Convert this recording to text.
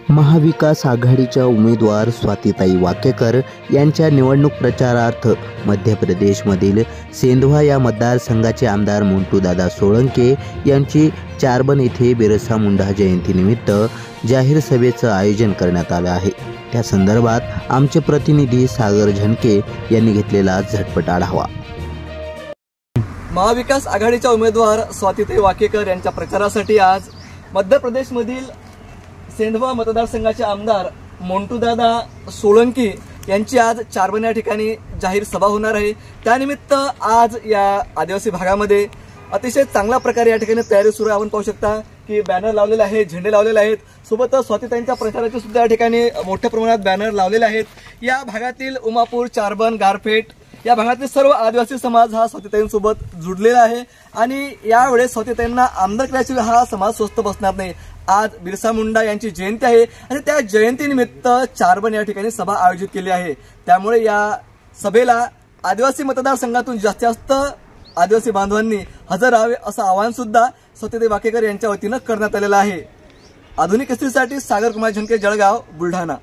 महाविकास आघाडीच्या उमेदवार स्वातीताई वाकेकर यांच्या निवडणूक प्रचारार्थ मध्य प्रदेशमधील सेंधवा या मतदारसंघाचे आमदार मोंटूदादा सोळंके यांची चारबन येथे बिरसा मुंडा जयंतीनिमित्त जाहीर सभेचं आयोजन करण्यात आलं आहे। त्या संदर्भात आमचे प्रतिनिधी सागर झनके यांनी घेतलेला झटपट आढावा। महाविकास आघाडीच्या उमेदवार स्वातीताई वाकेकर यांच्या प्रचारासाठी आज मध्य प्रदेशमधील सेंधवा मतदारसंघाचे आमदार मोंटूदादा सोळंके यांची आज चारबन या ठिकाणी जाहीर सभा होणार आहे। त्यानिमित्त आज या आदिवासी भागामध्ये अतिशय चांगल्या प्रकारे या ठिकाणी तयारी सुरू आहे। आपण पाहू शकता की बॅनर लावलेले आहेत, झेंडे लावलेले आहेत, सोबतच स्वातीताईंच्या प्रचाराचे सुद्धा या ठिकाणी मोठ्या प्रमाणात बॅनर लावलेले आहेत। या भागातील उमापूर, चारबन, गारपेट या भागातील सर्व आदिवासी समाज हा स्वातीताईंसोबत जुडलेला आहे आणि यावेळेस स्वातीताईंना आमदार केल्याशिवाय हा समाज स्वस्थ बसणार नाही। आज बिरसा मुंडा यांची जयंती आहे आणि त्या जयंतीनिमित्त चारबन या ठिकाणी सभा आयोजित केली आहे। त्यामुळे या सभेला आदिवासी मतदारसंघातून जास्तीत जास्त आदिवासी बांधवांनी हजर राहावे असं आवाहन सुद्धा स्वातीताई वाकेकर यांच्या वतीनं करण्यात आलेलं आहे। आधुनिक स्त्रीसाठी सागर कुमार झनके, जळगाव, बुलढाणा।